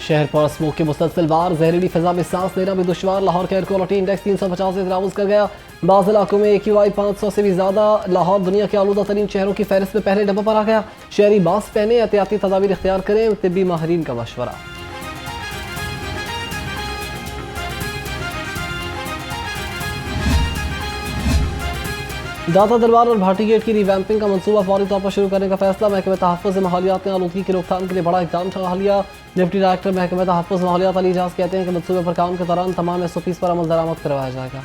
शहर पर स्मोक के मुसलसल वार, जहरीली फिजा में सांस लेना भी दुश्वार। लाहौर का एयर क्वालिटी इंडेक्स 350 से तजावुज कर गया। बाज़ इलाकों में AQI 500 से भी ज़्यादा। लाहौर दुनिया के आलूदा तरीन शहरों की फहरिस्त में पहले नंबर पर आ गया। शहरी मास्क पहने, एहतियाती तदाबीर इख्तियार करें, तिब्बी माहिरीन का मशवरा। दाता दरबार और भाटी गेट की रिवैम्पिंग का मंसूबा फौरी तौर पर शुरू करने का फैसला। महकमे तहफ़्फ़ुज़ माहौलियात ने आलूदगी की रोकथाम के लिए बड़ा इक़दाम उठा लिया। डिप्टी डायरेक्टर महकमे तहफ़्फ़ुज़ माहौलियात अली इजाज़ कहते हैं कि मंसूबे पर काम के दौरान तमाम SOPs पर अमल दरामद करवाया जाएगा।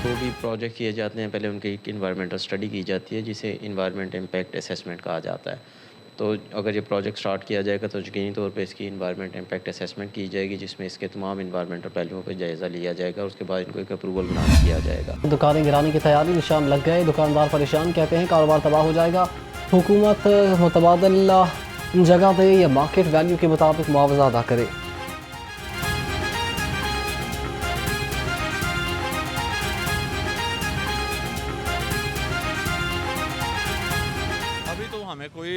जो भी प्रोजेक्ट किए जाते हैं पहले उनकी एक इन्वायरमेंटल स्टडी की जाती है जिसे इन्वायरमेंट इम्पैक्ट असेसमेंट कहा जाता है। तो अगर ये प्रोजेक्ट स्टार्ट किया जाएगा तो यकीनी तौर पे इसकी इन्वायरमेंट इम्पैक्ट असेसमेंट की जाएगी जिसमें इसके तमाम इन्वायरमेंटल पहलुओं पर जायज़ा लिया जाएगा। उसके बाद इनको एक अप्रूवल ग्रांट किया जाएगा। दुकानें गिराने की तैयारी, निशान लग गए, दुकानदार परेशान, कहते हैं कारोबार तबाह हो जाएगा। हुकूमत मुतबादला जगह दे या मार्केट वैल्यू के मुताबिक मुआवजा अदा करे। अभी तो हमें कोई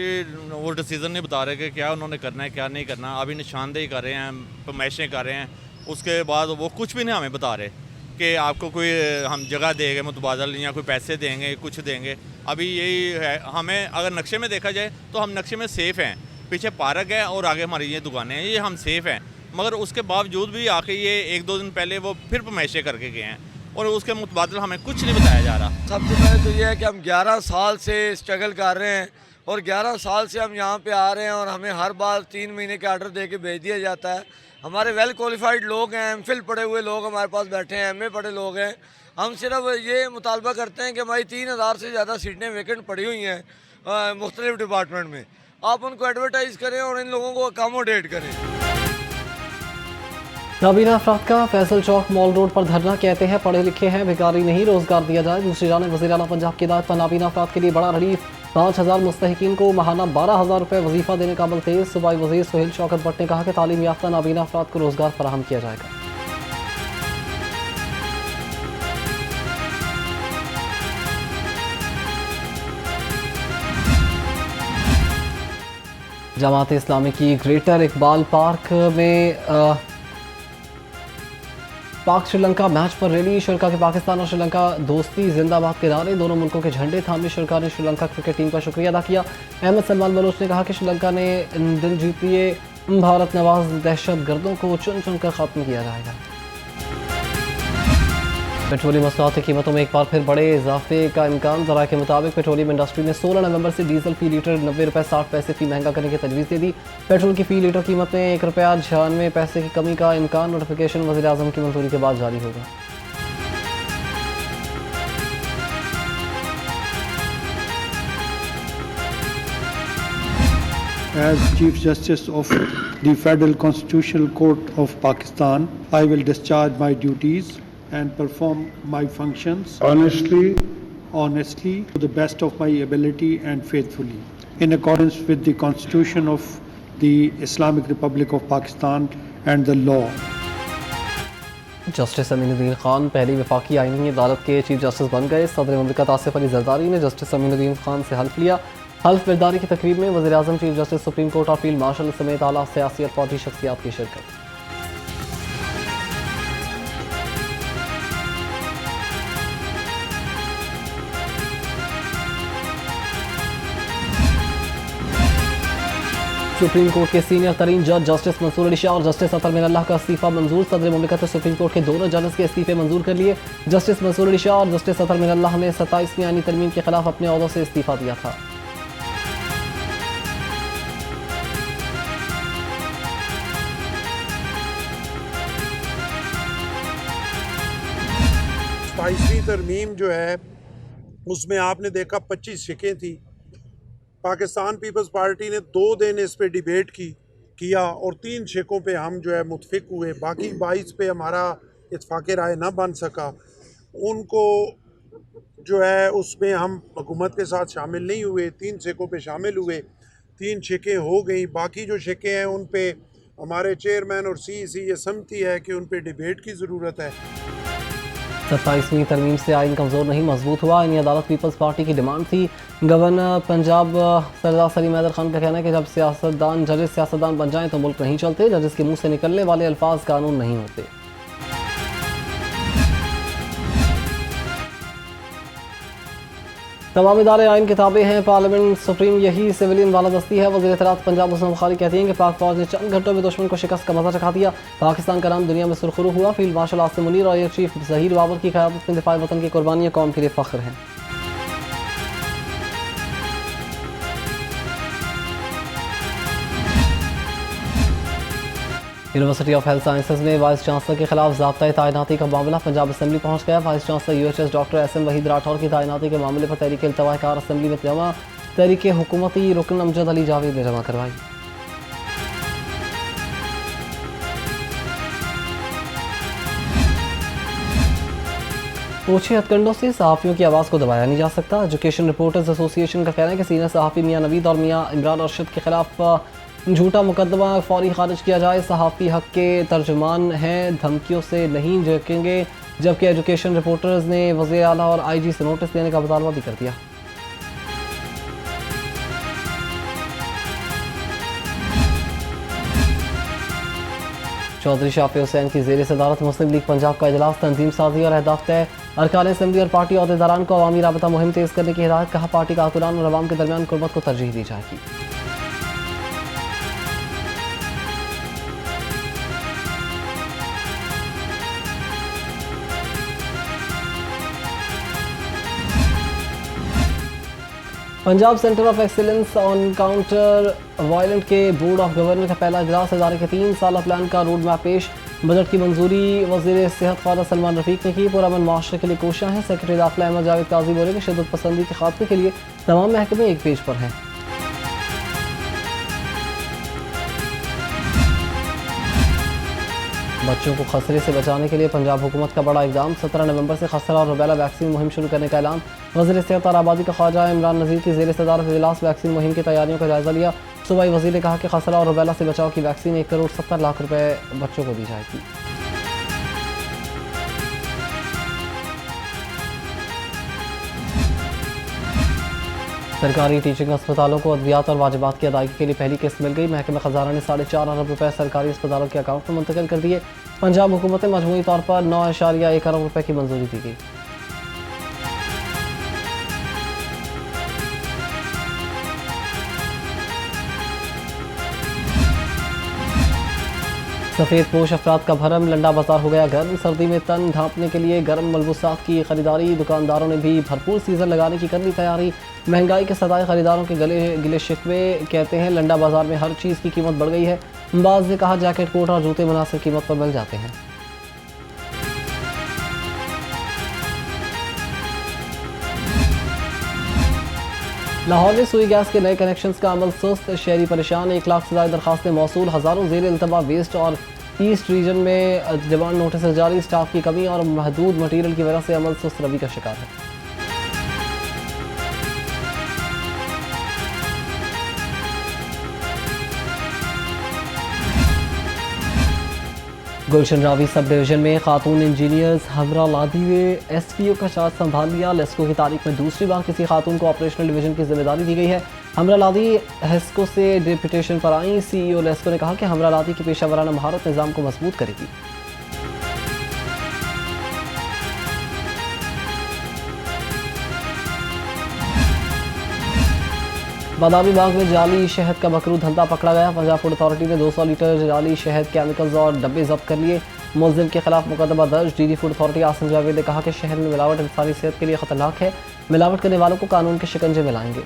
वो डिसीज़न नहीं बता रहे कि क्या उन्होंने करना है क्या नहीं करना। अभी निशानदेही कर रहे हैं, फरमाइशें कर रहे हैं, उसके बाद वो कुछ भी नहीं हमें बता रहे कि आपको कोई हम जगह देंगे मुतबादल या कोई पैसे देंगे कुछ देंगे। अभी यही है, हमें अगर नक्शे में देखा जाए तो हम नक्शे में सेफ़ हैं। पीछे पार्क है और आगे हमारी ये दुकानें हैं, ये हम सेफ़ हैं। मगर उसके बावजूद भी आके ये 1-2 दिन पहले वो फिर फरमाइशें करके गए हैं और उसके मुतबादल हमें कुछ नहीं बताया जा रहा। सबसे पहले तो ये है कि हम 11 साल से स्ट्रगल कर रहे हैं और 11 साल से हम यहाँ पे आ रहे हैं और हमें हर बार 3 महीने के आर्डर दे के भेज दिया जाता है। हमारे वेल क्वालिफाइड लोग हैं, MPhil पढ़े हुए लोग हमारे पास बैठे हैं, MA पढ़े लोग हैं। हम सिर्फ ये मुतालबा करते हैं कि हमारी 3000 से ज़्यादा सीटें वैकेंट पड़ी हुई हैं मुख्तलिफ डिपार्टमेंट में। आप उनको एडवर्टाइज़ करें और इन लोगों को अकोमोडेट करें। नाबीना अफराद का फैसल चौक मॉल रोड पर धरना, कहते हैं पढ़े लिखे हैं, बेकारी नहीं, रोजगार दिया जाए। दूसरी जानिब वज़ीर आला पंजाब की हिदायत पर नाबीना अफराद के लिए बड़ा रिलीफ। 5000 मुस्तहिकीन को माहाना 12000 रुपये वजीफा देने का अमल तेज। सूबाई वज़ीर सुहेल शौकत भट्ट ने कहा कि तालीम याफ्ता नाबीना अफराद को रोजगार फराहम किया जाएगा। जमात इस्लामी की ग्रेटर इकबाल पार्क में पाक श्रीलंका मैच पर रैली। शुरा के पाकिस्तान और श्रीलंका दोस्ती जिंदाबाद के नारे, दोनों मुल्कों के झंडे थामे शुरा ने श्रीलंका क्रिकेट टीम का शुक्रिया अदा किया। अहमद सलमान बलोच ने कहा कि श्रीलंका ने दिल जीत लिए, भारत नवाज दहशत गर्दों को चुन चुन कर खत्म किया जाएगा। पेट्रोलियम मसनूआत की कीमतों में एक बार फिर बड़े इजाफे का इम्कान। ज़राए के मुताबिक पेट्रोलियम इंडस्ट्री ने 16 नवंबर से डीजल फी लीटर 90 रुपये 60 पैसे फी महंगा करने की तजवीज़ दे दी। पेट्रोल की फी लीटर कीमत में 1 रुपया 96 पैसे की कमी का इम्कान। नोटिफिकेशन वज़ीर आज़म की मंजूरी के बाद जारी होगा। As Chief Justice of the Federal Constitutional Court of Pakistan, I will discharge my duties and perform my functions honestly, to the best of my ability and faithfully, in accordance with the Constitution of the Islamic Republic of Pakistan and the law. Justice Aminuddin Khan पहली वफाकी आईनी अदालत के chief justice बन गए। सदर मुमलिकत आसिफ अली जरदारी ने justice Aminuddin Khan से हल्फ लिया। हल्फ बर्दारी की तकरीब में वज़ीर आज़म, चीफ जस्टिस, सुप्रीम कोर्ट और फील्ड मार्शल समेत आला सियासी और फौजी शख्सियात की शिरकत। सुप्रीम कोर्ट के सीनियर तरीन जज जस्टिस मंसूर अली शाह और जस्टिस अतर मिनल्लाह का इस्तीफा मंजूर। सदर मुमलिकत ने सुप्रीम कोर्ट के दोनों जजेस के इस्तीफे मंजूर कर लिए। जस्टिस मंसूर अली शाह और जस्टिस अतर मिनल्लाह ने 27वीं आईनी तरमीम के खिलाफ अपने ओहदों से इस्तीफा दिया था। सताईसवीं तरमीम जो है उसमें आपने देखा 25 शिकें थी। पाकिस्तान पीपल्स पार्टी ने 2 दिन इस पे डिबेट किया और 3 शिकों पे हम जो है मुतफिक हुए। बाकी 22 पे हमारा इत्फाक़ राय ना बन सका। उनको जो है उसमें हम हुकूमत के साथ शामिल नहीं हुए, 3 शिकों पे शामिल हुए। 3 शिकें हो गई। बाकी जो शिकें हैं उन पे हमारे चेयरमैन और CEC ये समझती है कि उन पे डिबेट की ज़रूरत है। 27वीं तरमीम से आइन कमज़ोर नहीं मजबूत हुआ। इन अदालत पीपल्स पार्टी की डिमांड थी। गवर्नर पंजाब सरदार सलीम हैदर खान का कहना है कि जब जजेस सियासतदान बन जाएं तो मुल्क नहीं चलते। जजेस के मुंह से निकलने वाले अल्फाज कानून नहीं होते। तमाम इदारे आइन किताबें हैं, पार्लियामेंट सुप्रीम यही सिविलियन बालादस्ती है। वज़ीर इत्तलात पंजाब हुस्न बुखारी कहती हैं कि पाक फौज ने चंद घंटों में दुश्मन को शिकस्त का मजा चखा दिया। पाकिस्तान का नाम दुनिया में सुरखरू हुआ। फील्ड मार्शल आसिम मुनीर और एयर चीफ ज़हीर बाबर की क़यादत में दिफ़ाए वतन की कुर्बानियाँ कौम के लिए फ़ख्र हैं। यूनिवर्सिटी ऑफ हेल्थ साइंसेज में वाइस चांसलर के खिलाफ ज़ाब्ता तैनाती का मामला पंजाब असम्बली पहुंच गया। Vice chancellor UHS doctor SM Waheed Rathore की तैनाती के मामले पर तहरीक इल्तवा कार असम्बली में जमा। तहरीक हुकूमती रुकन अमजद अली जावेद ने जमा करवाई। ओछे हथकंडों से सहाफ़ियों की आवाज़ को दबाया नहीं जा सकता। एजुकेशन रिपोर्टर्स एसोसिएशन का कहना है कि सीनियर सहाफ़ी मियाँ नवीद और मियाँ इमरान अरशद के खिलाफ झूठा मुकदमा फौरी खारिज किया जाए। सहाफ़ी हक के तर्जुमान हैं, धमकियों से नहीं झुकेंगे। जबकि एजुकेशन रिपोर्टर्स ने वज़ीर आला और IG से नोटिस देने का मुतालबा भी कर दिया। चौधरी शाफी हुसैन की ज़ेर सदारत मुस्लिम लीग पंजाब का इजलास। तंजीम साजी और अहदाफ तय। अरकान असम्बली और पार्टी अहदेदारान को अवामी राबता मुहिम तेज़ करने की हिदायत। कहा पार्टी कारकुनान और अवाम के दरमियान कुर्बत को तरजीह दी जाएगी। Punjab centre of excellence on counter violent के बोर्ड ऑफ गवर्नर का पहला इजलास। इदारे के 3 साला प्लान का रोड मैप पेश। बजट की मंजूरी वज़ीर सेहत ख्वाजा सलमान रफीक ने की। पुरअमन माशरे के लिए कोशियाँ हैं। सेक्रेटरी दाखिला अहमद जावेद काजी बोले कि शिद्दत पसंदी के खात्मे के लिए तमाम महकमे एक पेज पर हैं। बच्चों को खसरे से बचाने के लिए पंजाब हुकूमत का बड़ा इकदाम। 17 नवंबर से खसरा और रुबैला वैक्सीन मुहिम शुरू करने का ऐलान। वज़ीर सेहत और आबादी का ख्वाजा इमरान नज़ीर की ज़ेर सदारत इजलास वैक्सीन मुहिम की तैयारियों का जायजा लिया। सूबाई वज़ीर ने कहा कि खसरा और रुबैला से बचाव की वैक्सीन 1 करोड़ 70 लाख रुपए बच्चों को दी जाएगी। सरकारी टीचिंग अस्पतालों को अद्वियात और वाजिबात की अदायगी के लिए पहली किस्त मिल गई। महकमा खजाना ने 4.5 अरब रुपए सरकारी अस्पतालों के अकाउंट में मुंतकिल कर दिए। पंजाब हुकूमत ने मजमूई तौर पर 9.1 अरब रुपए की मंजूरी दी गई। सफ़ेद पोश अफराद का भरम। लंडा बाजार हो गया गर्म। सर्दी में तन ढांपने के लिए गर्म मलबूसात की खरीदारी। दुकानदारों ने भी भरपूर सीज़न लगाने की कर ली तैयारी। महंगाई के सदाए खरीदारों के गिले शिकवे। कहते हैं लंडा बाजार में हर चीज़ की कीमत बढ़ गई है। बाज़ ने कहा जैकेट कोट और जूते मुनासिब कीमत पर मिल जाते हैं। लाहौर में सुई गैस के नए कनेक्शंस का अमल सुस्त। शहरी परेशान। 1 लाख से ज़्यादा दरखास्तें मौसूल। हज़ारों ज़ेर इल्तबा वेस्ट और ईस्ट रीजन में डिमांड नोटिस जारी। स्टाफ की कमी और महदूद मटीरियल की वजह से अमल सुस्त रवि का शिकार है। गुलशन रावी सब डिवीजन में खातून इंजीनियर्स हमरा लादी ने SPO का चार्ज संभाल लिया। लेस्को की तारीख में दूसरी बार किसी खातून को ऑपरेशनल डिवीजन की जिम्मेदारी दी गई है। हमरा लादी हेस्को से डिप्यूटेशन पर आई। CEO लेस्को ने कहा कि हमरा लादी की पेशा वराना महारत निज़ाम को मजबूत करेगी। बादामी बाग में जाली शहद का बकरू धंधा पकड़ा गया। पंजाब फूड अथॉरिटी ने 200 लीटर जाली शहद केमिकल्स और डब्बे जब्त कर लिए। मुलजिम के खिलाफ मुकदमा दर्ज। DG food authority Asim Javed ने कहा कि शहद में मिलावट इंसानी सेहत के लिए खतरनाक है। मिलावट करने वालों को कानून के शिकंजे में लाएंगे।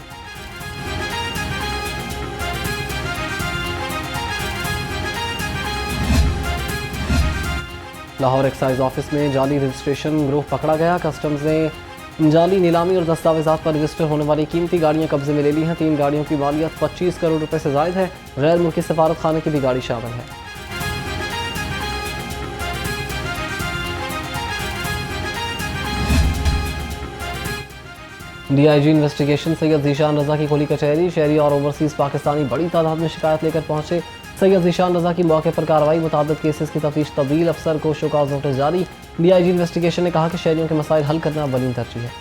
लाहौर एक्साइज ऑफिस में जाली रजिस्ट्रेशन ग्रुप पकड़ा गया। कस्टम्स ने जाली नीलामी और दस्तावेजात पर रजिस्टर होने वाली कीमती गाड़ियां कब्जे में ले ली हैं। 3 गाड़ियों की मालियत 25 करोड़ रुपए से जायद है। गैर मुल्की सफारत खाने की भी गाड़ी शामिल है। DIG इन्वेस्टिगेशन सैयद जीशान रजा की खुली कचहरी। शहरी और ओवरसीज पाकिस्तानी बड़ी तादाद में शिकायत लेकर पहुंचे। सैयद ज़ीशान रज़ा की मौके पर कार्रवाई, मुताबिक केसेस की तफ्तीश तब्दील, अफसर को शोकाज नोटिस जारी। DIG इन्वेस्टिगेशन ने कहा कि शहरियों के मसाइल हल करना अवलीन तरजीह है।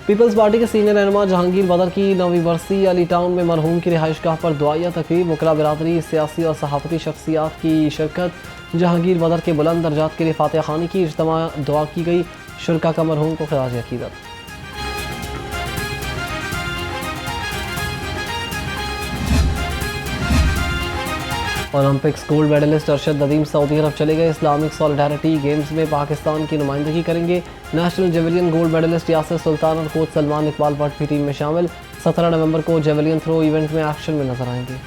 पीपल्स पार्टी के सीनियर रहनुमा जहांगीर बदर की नवी बरसी अली टाउन में मरहूम की रिहाइशगाह पर दुआया तकरीब, वकला बिरादरी, सियासी और सहाफ़ती शख्सियात की शिरकत। जहांगीर बदर के बुलंद दर्जात के लिए फातिहा खानी की इज्तिमा दुआ की गई, शुरका का मरहूम को खिराज अकीदत। Olympics gold medallist Arshad Nadeem Saudi Arab चले गए। इस्लामिक सॉलिडारिटी गेम्स में पाकिस्तान की नुमाइंदगी करेंगे। National javelin gold medallist Yasir सुल्तान और कोच सलमान इकबाल भट्ट भी टीम में शामिल। 17 नवंबर को जेवलियन थ्रो इवेंट में एक्शन में नजर आएंगे।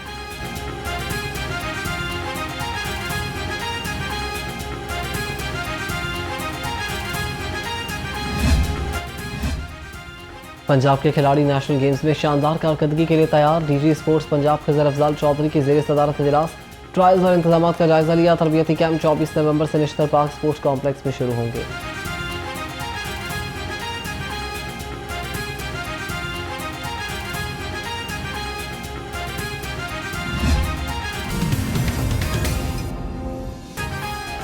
पंजाब के खिलाड़ी नेशनल गेम्स में शानदार कारकर्दगी के लिए तैयार। DG स्पोर्ट्स पंजाब खिजर अफजाल चौधरी की ज़ेर सदारत इजलास, ट्रायल्स और इंतजामात का जायजा लिया। तरबियती कैंप 24 नवंबर से निश्तर पार्क स्पोर्ट्स कॉम्प्लेक्स में शुरू होंगे।